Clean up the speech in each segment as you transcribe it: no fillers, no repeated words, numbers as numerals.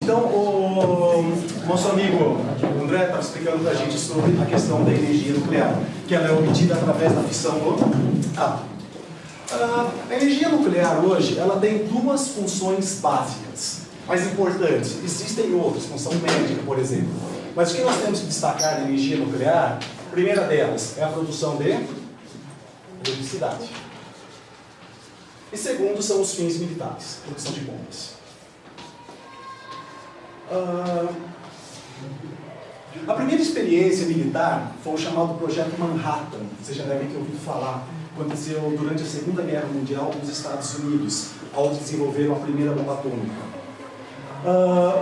Então, o nosso amigo André estava explicando para a gente sobre a questão da energia nuclear, que ela é obtida através da fissão do átomo. A energia nuclear hoje, ela tem duas funções básicas, mais importantes. Existem outras, função médica, por exemplo. Mas o que nós temos que destacar na energia nuclear, a primeira delas é a produção de eletricidade. E segundo são os fins militares, produção de bombas. A primeira experiência militar foi o chamado Projeto Manhattan. Vocês já devem ter ouvido falar. Aconteceu durante a Segunda Guerra Mundial nos Estados Unidos, ao desenvolveram a primeira bomba atômica.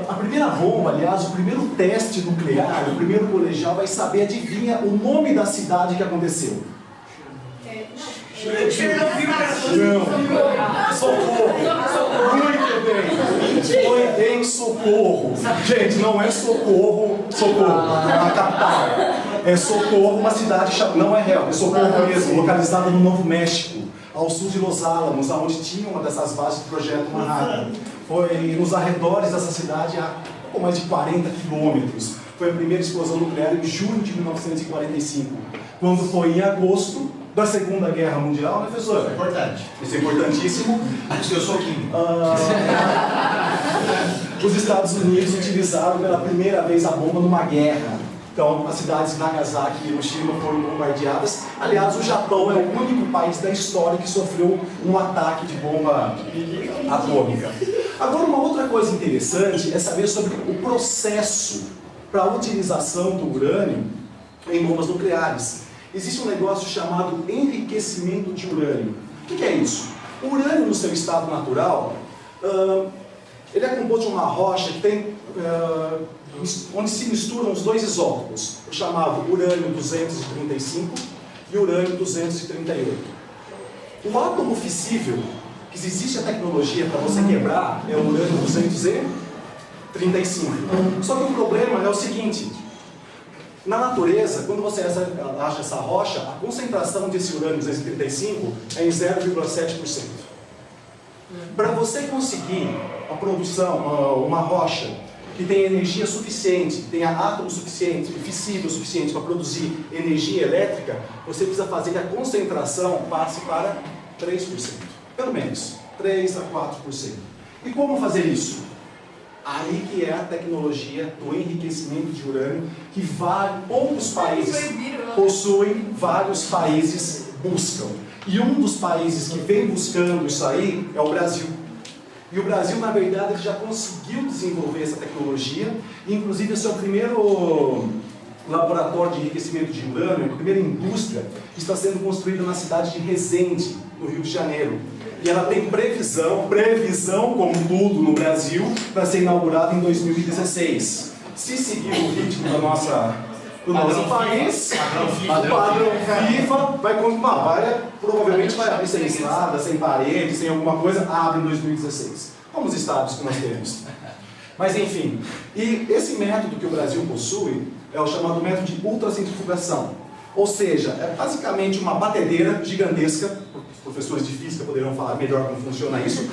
A primeira bomba, aliás, o primeiro teste nuclear, o primeiro colegial vai saber, adivinha o nome da cidade que aconteceu? Não. Socorro. Muito bem. Foi em Socorro. Gente, não é Socorro, a capital. É Socorro, uma cidade chamada, não é real, é Socorro mesmo, localizada no Novo México, ao sul de Los Alamos, onde tinha uma dessas bases do Projeto Manhattan. Foi nos arredores dessa cidade, a pouco mais de 40 quilômetros. Foi a primeira explosão nuclear em junho de 1945, quando foi em agosto da Segunda Guerra Mundial, né, professor? Isso é importante. Isso é importantíssimo. Eu sou químico. Os Estados Unidos utilizaram pela primeira vez a bomba numa guerra. Então, as cidades de Nagasaki e Hiroshima foram bombardeadas. Aliás, o Japão é o único país da história que sofreu um ataque de bomba atômica. Agora, uma outra coisa interessante é saber sobre o processo para a utilização do urânio em bombas nucleares. Existe um negócio chamado enriquecimento de urânio. O que é isso? O urânio, no seu estado natural, ele é composto de uma rocha que tem, onde se misturam os dois isótopos, o chamado urânio-235 e urânio-238. O átomo fissível, que existe a tecnologia para você quebrar, é o urânio-235. Só que o problema é o seguinte: na natureza, quando você acha essa rocha, a concentração desse urânio-235 é em 0,7%. Para você conseguir a produção, uma rocha que tenha energia suficiente, tenha átomo suficiente, fissível suficiente para produzir energia elétrica, você precisa fazer que a concentração passe para 3%. Pelo menos, 3 a 4%. E como fazer isso? Aí que é a tecnologia do enriquecimento de urânio, que poucos países possuem, vários países buscam. E um dos países que vem buscando isso aí é o Brasil. E o Brasil, na verdade, ele já conseguiu desenvolver essa tecnologia, e inclusive esse é o primeiro laboratório de enriquecimento de urânio, a primeira indústria, que está sendo construída na cidade de Resende, no Rio de Janeiro. E ela tem previsão como tudo no Brasil, para ser inaugurada em 2016. Se seguir o ritmo do nosso país, o padrão FIFA provavelmente vai abrir sem estrada, sem parede, sem alguma coisa, abre em 2016. Como os estados que nós temos. Mas enfim, e esse método que o Brasil possui é o chamado método de ultracentrifugação. Ou seja, é basicamente uma batedeira gigantesca. Os professores de física poderão falar melhor como funciona isso.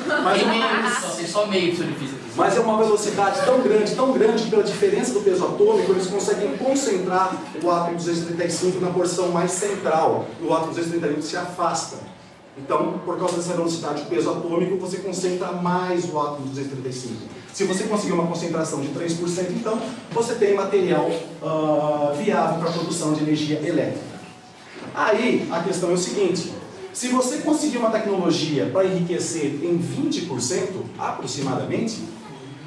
Tem só meio de física. Mas é uma velocidade tão grande, pela diferença do peso atômico, eles conseguem concentrar o átomo 235 na porção mais central. E o átomo 238 se afasta. Então, por causa dessa velocidade do peso atômico, você concentra mais o átomo 235. Se você conseguir uma concentração de 3%, então, você tem material viável para a produção de energia elétrica. Aí, a questão é o seguinte: se você conseguir uma tecnologia para enriquecer em 20%, aproximadamente,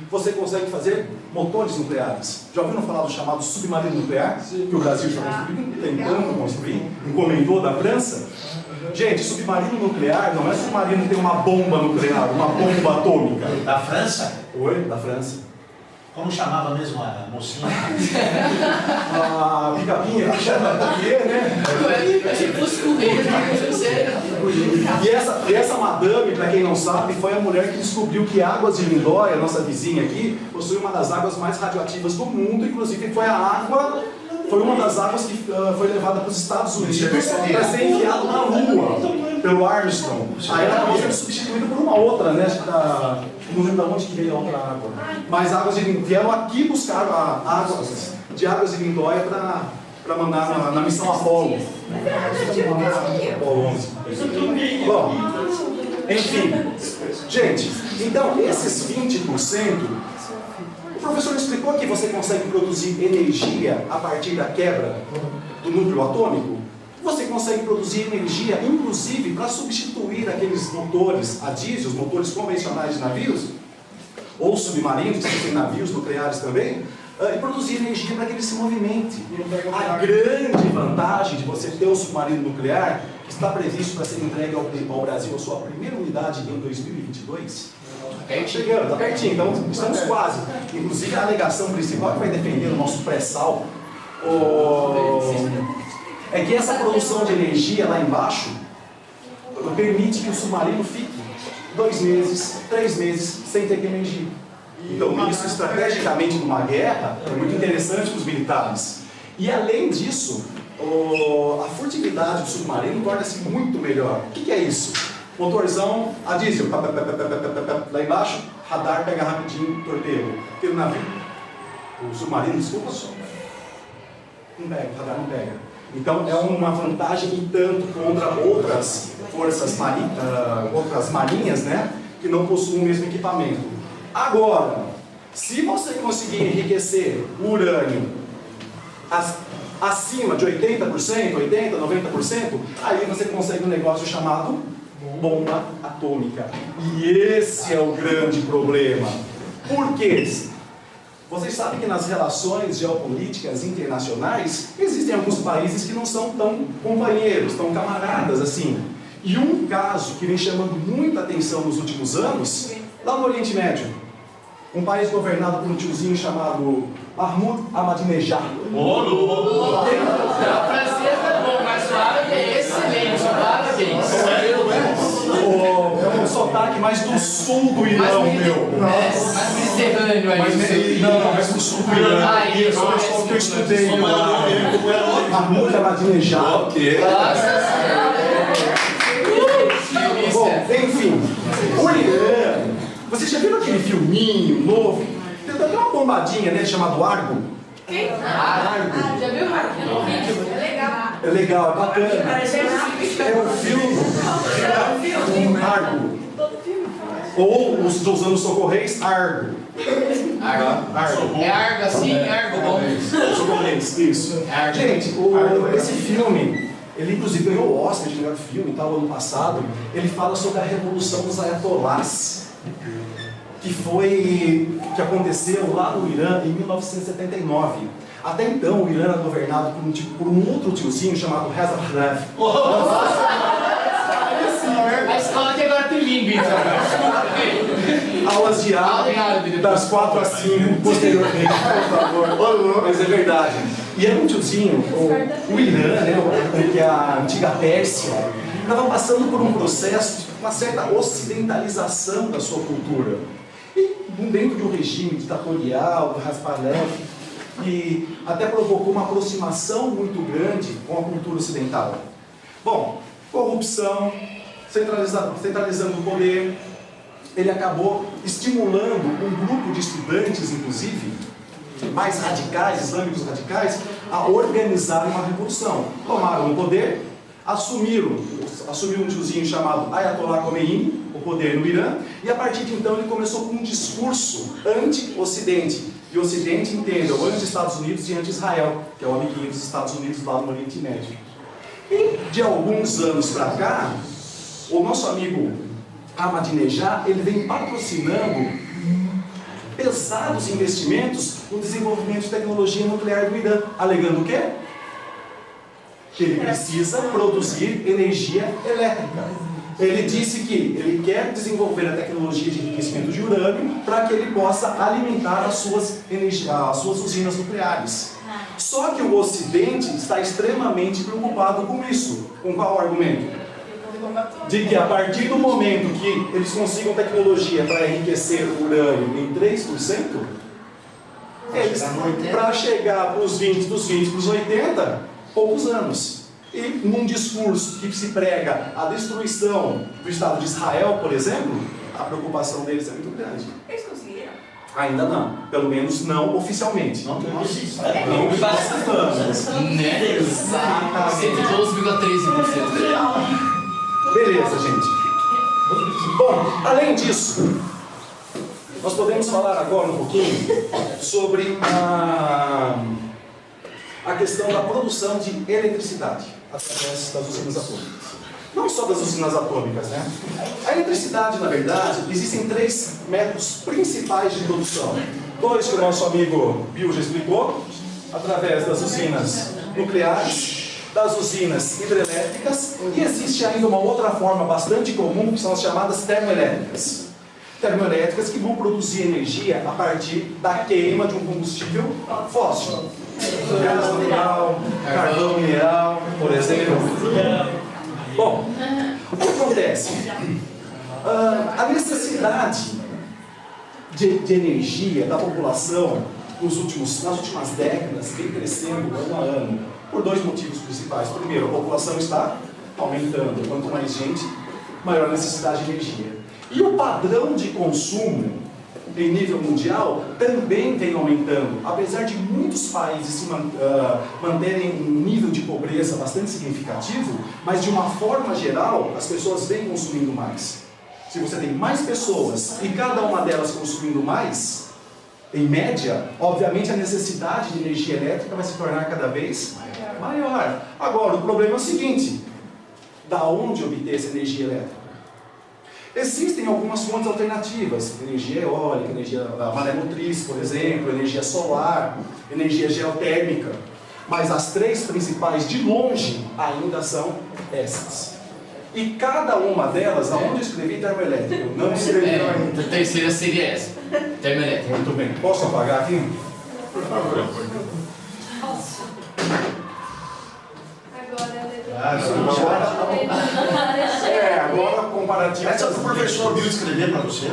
você consegue fazer motores nucleares. Já ouviram falar do chamado submarino nuclear? Que o Brasil está construindo, tentando construir, encomendou da França? Gente, submarino nuclear não é submarino que tem uma bomba nuclear, uma bomba atômica. Da França? Oi? Da França. Como chamava mesmo a mocinha? A Picapinha, que chama Piquet, né? E essa madame, para quem não sabe, foi a mulher que descobriu que Águas de Lindóia, nossa vizinha aqui, possui uma das águas mais radioativas do mundo, inclusive foi a água foi uma das águas que foi levada para os Estados Unidos para ser enviado na Lua pelo Armstrong. Aí ela acabou sendo substituída por uma outra, né? Acho que não lembro de onde que veio a outra água. Mas águas de vieram aqui buscar águas de águas de Lindóia para mandar na missão Apollo. Apollo 11. Bom, enfim, gente, então esses 20%, o professor explicou que você consegue produzir energia a partir da quebra do núcleo atômico. Você consegue produzir energia, inclusive, para substituir aqueles motores a diesel, os motores convencionais de navios, ou submarinos, que tem navios nucleares também, e produzir energia para que ele se movimente. A grande vantagem de você ter um submarino nuclear, que está previsto para ser entregue ao Brasil, a sua primeira unidade em 2022, está chegando, está pertinho, então estamos quase. Inclusive a alegação principal que vai defender o nosso pré-sal é que essa produção de energia lá embaixo permite que o submarino fique 2 meses, 3 meses sem ter que emergir. Então isso estrategicamente numa guerra é muito interessante para os militares. E além disso, a furtividade do submarino torna-se muito melhor. O que é isso? Motorzão a diesel, lá embaixo, radar pega rapidinho, torpedo. Aquele navio, o submarino, desculpa, não pega, o radar não pega. Então é uma vantagem e tanto contra outras forças outras marinhas, né, que não possuem o mesmo equipamento. Agora, se você conseguir enriquecer o urânio acima de 80%, 80%, 90%, aí você consegue um negócio chamado bomba atômica. E esse é o grande problema. Por quê? Vocês sabem que nas relações geopolíticas internacionais existem alguns países que não são tão companheiros, tão camaradas assim. E um caso que vem chamando muita atenção nos últimos anos, lá no Oriente Médio, um país governado por um tiozinho chamado Mahmoud Ahmadinejad. A francesa é bom, mas o árabe é excelente, parabéns. É um sotaque mais do sul do Irã, meu. Mais mediterrâneo aí. Não, mais do sul do Irã. Isso é o que eu estudei. Mahmoud Ahmadinejad. Bom, enfim, o Irã. Vocês já viram aquele filminho novo? Tem até uma bombadinha, né, chamado Argo. Quem? Argo. Já viu? É legal. É legal, é bacana. É um filme. Argo. Ou, usando os socorreis, Argo. Argo. É Argo assim? Argo bom. Socorreis, isso. Gente, esse filme, ele inclusive ganhou o Oscar de melhor filme, tal, ano passado. Ele fala sobre a revolução dos ayatollahs, que aconteceu lá no Irã em 1979. Até então, o Irã era governado por um outro tiozinho chamado Reza Pahlavi. A escola que agora tem língua, então. Aulas de árabe, das 4 às 5, posteriormente, por favor. Mas é verdade. E era um tiozinho, o Irã, né, que é a antiga Pérsia, estava passando por um processo de uma certa ocidentalização da sua cultura. E dentro de um regime ditatorial, do Reza Pahlavi, que até provocou uma aproximação muito grande com a cultura ocidental. Bom, corrupção, centralizando o poder, ele acabou estimulando um grupo de estudantes, inclusive, mais radicais, islâmicos radicais, a organizar uma revolução. Tomaram o poder, assumiram um tiozinho chamado Ayatollah Khomeini, o poder no Irã, e a partir de então ele começou com um discurso anti-Ocidente. E o Ocidente, entendam, anti-Estados Unidos e anti-Israel, que é o amiguinho dos Estados Unidos lá no Oriente Médio. E de alguns anos para cá, o nosso amigo Ahmadinejad, ele vem patrocinando pesados investimentos no desenvolvimento de tecnologia nuclear do Irã, alegando o quê? Que ele precisa produzir energia elétrica. Ele disse que ele quer desenvolver a tecnologia de enriquecimento de urânio para que ele possa alimentar as suas usinas nucleares. Só que o Ocidente está extremamente preocupado com isso. Com qual argumento? De que a partir do momento que eles consigam tecnologia para enriquecer o urânio em 3%, deles, para chegar para os 20, dos 20 para os 80, poucos anos. E num discurso que se prega a destruição do Estado de Israel, por exemplo, a preocupação deles é muito grande. Eles conseguiram? Ainda não, pelo menos não oficialmente. Não existe. Não bastante. Né? 112,13%. Beleza, gente. Bom, além disso, nós podemos falar agora um pouquinho sobre a questão da produção de eletricidade através das usinas atômicas. Não só das usinas atômicas, né? A eletricidade, na verdade, existem 3 métodos principais de produção. 2 que o nosso amigo Bill já explicou, através das usinas nucleares, das usinas hidrelétricas, e existe ainda uma outra forma bastante comum, que são as chamadas termoelétricas. Termoelétricas que vão produzir energia a partir da queima de um combustível fóssil. Gás natural, carvão mineral, por exemplo. Bom, o que acontece? A necessidade de energia da população nas últimas décadas vem crescendo ano a ano por 2 motivos principais. Primeiro, a população está aumentando. Quanto mais gente, maior a necessidade de energia. E o padrão de consumo em nível mundial também vem aumentando. Apesar de muitos países se manterem um nível de pobreza bastante significativo, mas de uma forma geral, as pessoas vêm consumindo mais. Se você tem mais pessoas e cada uma delas consumindo mais, em média, obviamente a necessidade de energia elétrica vai se tornar cada vez maior. Agora, o problema é o seguinte: da onde obter essa energia elétrica? Existem algumas fontes alternativas, energia eólica, energia maremotriz, por exemplo, energia solar, energia geotérmica, mas as 3 principais, de longe, ainda são essas. E cada uma delas, aonde eu escrevi termoelétrico, não escrevi ainda. A terceira seria essa, termoelétrica. Muito bem. Posso apagar aqui? Por favor. Agora comparativo. Essa o professor viu escrever para você?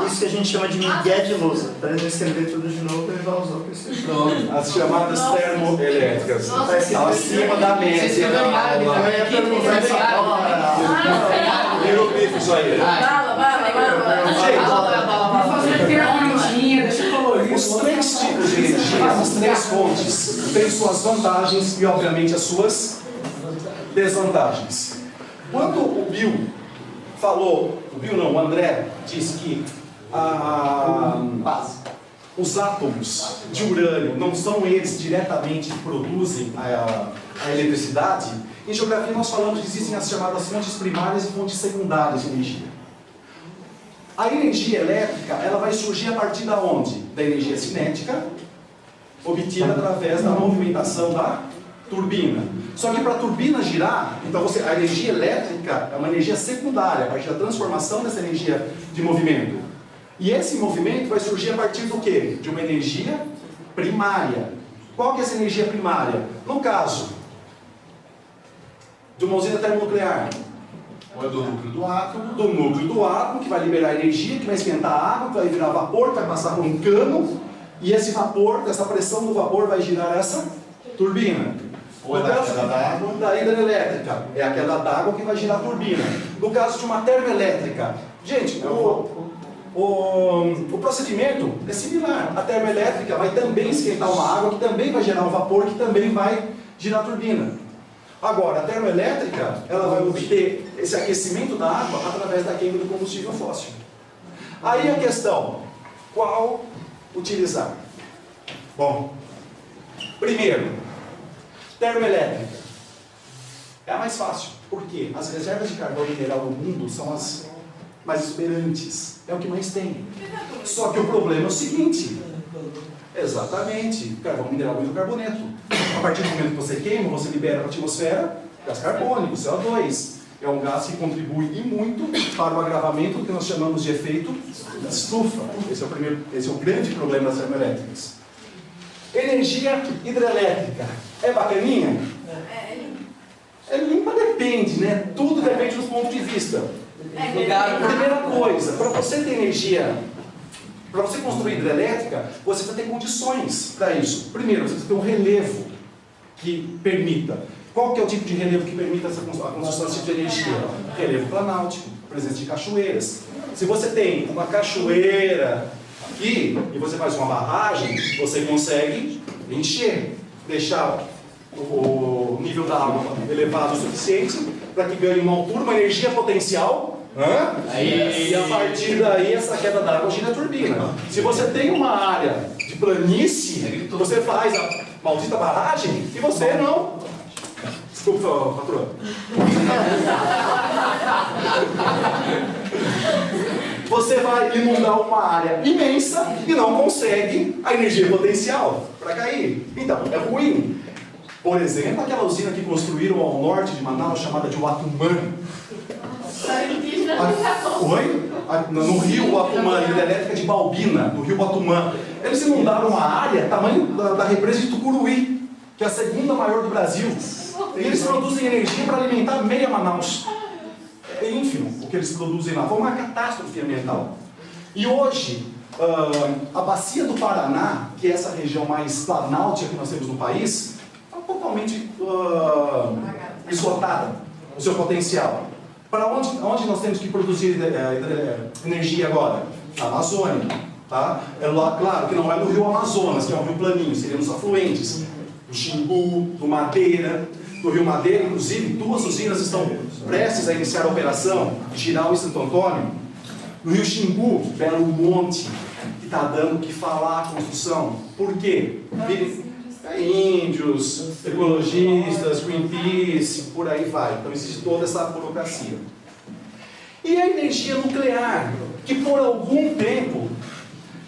Isso que a gente chama de migué de lousa. Para ele não escrever tudo de novo, ele vai usar o PC. Pronto. As chamadas termoelétricas. Nossa, Acima da Você média. escreveu errado, Hieroglifo isso aí. Os 3 tipos de energia, as 3 fontes, têm suas vantagens e, obviamente, as suas desvantagens. Quando o Bill falou, o André disse que os átomos de urânio não são eles diretamente que produzem a eletricidade, em geografia nós falamos que existem as chamadas fontes primárias e fontes secundárias de energia. A energia elétrica, ela vai surgir a partir da onde? Da energia cinética, obtida através da movimentação da turbina. Só que para a turbina girar, então a energia elétrica é uma energia secundária, a partir da transformação dessa energia de movimento. E esse movimento vai surgir a partir do quê? De uma energia primária. Qual que é essa energia primária? No caso de uma usina termonuclear, Ou é do núcleo do átomo? do núcleo do átomo, que vai liberar energia, que vai esquentar a água, que vai virar vapor, que vai passar por um cano, e esse vapor, essa pressão do vapor vai girar essa turbina. Ou é da queda d'água? Da hidrelétrica, é a queda d'água que vai girar a turbina. No caso de uma termoelétrica, gente, o procedimento é similar. A termoelétrica vai também esquentar uma água, que também vai gerar um vapor, que também vai girar a turbina. Agora, a termoelétrica, ela vai obter esse aquecimento da água através da queima do combustível fóssil. Aí a questão, qual utilizar? Bom, primeiro, termoelétrica. É a mais fácil. Por quê? As reservas de carvão mineral no mundo são as mais exuberantes. É o que mais tem. Só que o problema é o seguinte. Exatamente. Carvão mineral e carboneto. A partir do momento que você queima, você libera para a atmosfera gás carbônico, CO2. É um gás que contribui e muito para o agravamento do que nós chamamos de efeito estufa. Esse é o grande problema das termoelétricas. Energia hidrelétrica. É bacaninha? É limpa, depende, né? Tudo depende dos pontos de vista. Primeira coisa, para você ter energia Para você construir hidrelétrica, você precisa ter condições para isso. Primeiro, você precisa ter um relevo que permita. Qual que é o tipo de relevo que permita a construção desse tipo de energia? Relevo planáutico, presença de cachoeiras. Se você tem uma cachoeira aqui e você faz uma barragem, você consegue encher, deixar o nível da água elevado o suficiente para que ganhe uma altura, uma energia potencial. E a partir daí essa queda d'água gira a turbina. Se você tem uma área de planície, você faz a maldita barragem e você não. Desculpa, patroa. Você vai inundar uma área imensa e não consegue a energia potencial para cair. Então, é ruim. Por exemplo, aquela usina que construíram ao norte de Manaus, chamada de Uatumã. Oi? No rio Uatumã, hidrelétrica de Balbina, no rio Uatumã. Eles inundaram uma área tamanho da represa de Tucuruí, que é a segunda maior do Brasil. E eles produzem energia para alimentar meia Manaus. É ínfimo o que eles produzem lá. Foi uma catástrofe ambiental. E hoje, a bacia do Paraná, que é essa região mais planáltica que nós temos no país, está totalmente esgotada, o seu potencial. Para onde nós temos que produzir energia agora? Na Amazônia. Tá? É lá, claro que não é no rio Amazonas, que é um rio planinho, seriam os afluentes. Do Xingu, do Madeira. No rio Madeira, inclusive, 2 usinas estão prestes a iniciar a operação, Giral e Santo Antônio. No rio Xingu, Belo Monte, que está dando o que falar a construção. Por quê? Índios, ecologistas, Greenpeace, por aí vai. Então existe toda essa burocracia. E a energia nuclear, que por algum tempo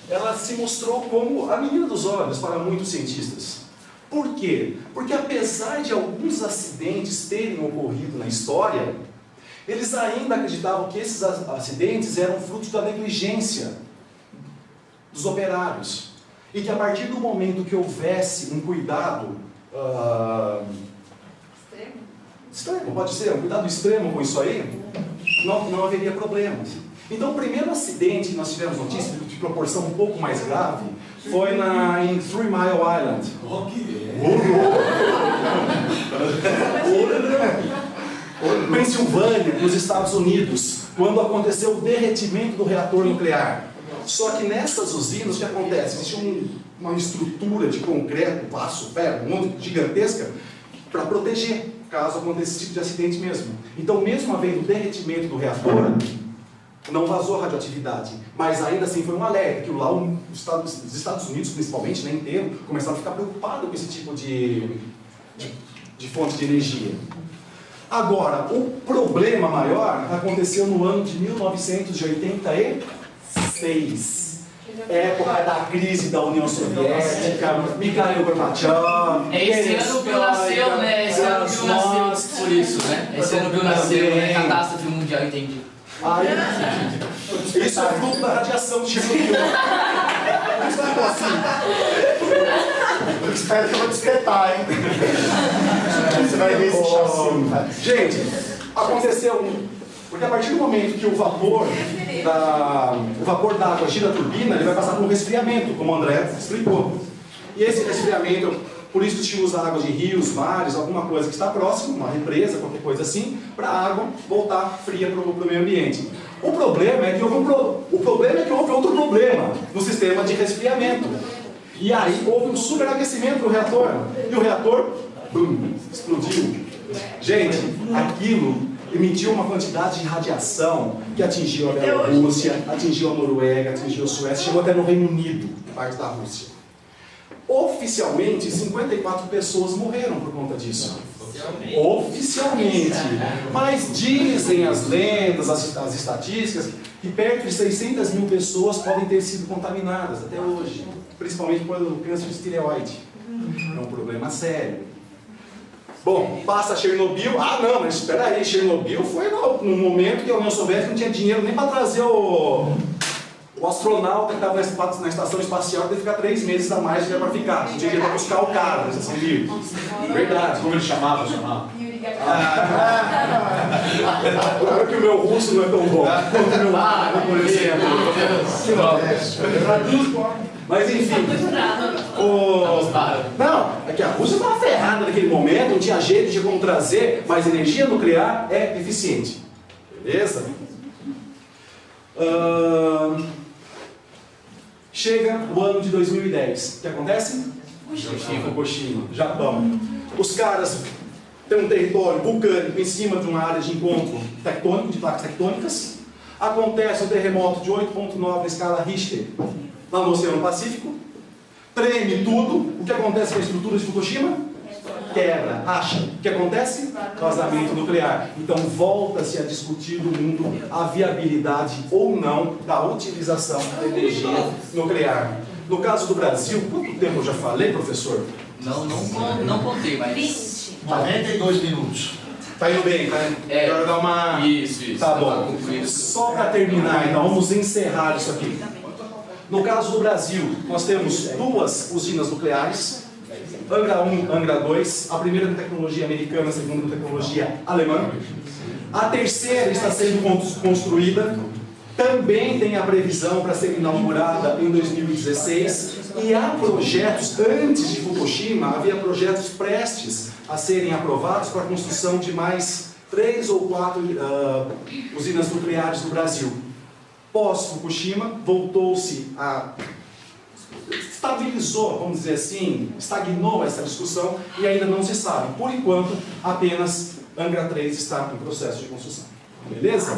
ela se mostrou como a menina dos olhos para muitos cientistas. Por quê? Porque apesar de alguns acidentes terem ocorrido na história, eles ainda acreditavam que esses acidentes eram fruto da negligência dos operários. E que a partir do momento que houvesse um cuidado extremo, pode ser, um cuidado extremo com isso aí, não haveria problemas. Então o primeiro acidente que nós tivemos notícia, de proporção um pouco mais grave, foi em 3 Mile Island. Pensilvânia, nos Estados Unidos, quando aconteceu o derretimento do reator nuclear. Só que nessas usinas, o que acontece? Existe uma estrutura de concreto, aço, ferro, gigantesca, para proteger, caso aconteça esse tipo de acidente mesmo. Então, mesmo havendo o derretimento do reator, não vazou radioatividade, mas ainda assim foi um alerta, que lá os Estados Unidos, principalmente, né, inteiro, começaram a ficar preocupados com esse tipo de fonte de energia. Agora, o problema maior aconteceu no ano de 1986, época da crise da União Soviética, Mikhail Gorbachev. Esse ano o Bill nasceu, né? Esse ano o Bill nasceu, por isso, né? Esse ano o Bill nasceu, né? Catástrofe mundial, entendi. Aí, isso é fruto da radiação de Chernobyl. Eu espero que eu vou despertar, hein? Você vai ver esse chassi. Gente, aconteceu porque a partir do momento que o vapor d'água gira a turbina, ele vai passar por um resfriamento, como o André explicou. E esse resfriamento, por isso que se usa água de rios, mares, alguma coisa que está próximo, uma represa, qualquer coisa assim, para a água voltar fria para o meio ambiente. O problema é que houve outro problema no sistema de resfriamento. E aí houve um superaquecimento do reator. E o reator, explodiu. Gente, aquilo emitiu uma quantidade de radiação que atingiu a Bielorrússia, atingiu a Noruega, atingiu a Suécia, chegou até no Reino Unido, parte da Rússia. Oficialmente, 54 pessoas morreram por conta disso. Oficialmente. Mas dizem as lendas, as estatísticas, que perto de 600 mil pessoas podem ter sido contaminadas até hoje. Principalmente pelo câncer de tireoide. É um problema sério. Bom, passa Chernobyl. Ah, não, mas espera aí, Chernobyl foi no momento que a União Soviética não tinha dinheiro nem para trazer o astronauta que estava na estação espacial, teve que ficar 3 meses a mais para ficar. Não tinha dinheiro para buscar o cara na estação livre. Verdade. Como ele chamava? Claro que o meu russo não é tão bom quanto o meu árabe, por exemplo. Mas enfim. Não, é que a Rússia estava ferrada naquele momento, não tinha jeito de como trazer, mas energia nuclear é eficiente. Beleza? Chega o ano de 2010. O que acontece? Fukushima, Japão. Os caras têm um território vulcânico em cima de uma área de encontro tectônico, de placas tectônicas. Acontece um terremoto de 8,9 na escala Richter, lá no Oceano Pacífico. Treme tudo. O que acontece com a estrutura de Fukushima? Quebra, racha. O que acontece? Vazamento nuclear. Então volta-se a discutir no mundo a viabilidade ou não da utilização da energia nuclear. No caso do Brasil, quanto tempo eu já falei, professor? Não contei, mas... 42 minutos. Tá indo bem, tá? Agora dar uma... Isso. Tá bom. Só para terminar, então, vamos encerrar isso aqui. No caso do Brasil, nós temos 2 usinas nucleares, Angra 1, Angra 2, a primeira com tecnologia americana, a segunda com tecnologia alemã. A terceira está sendo construída, também tem a previsão para ser inaugurada em 2016, e há projetos, antes de Fukushima, havia projetos prestes a serem aprovados para a construção de mais 3 ou 4 usinas nucleares no Brasil. Pós-Fukushima, voltou-se a... estabilizou, vamos dizer assim, estagnou essa discussão e ainda não se sabe. Por enquanto, apenas Angra 3 está em processo de construção. Beleza?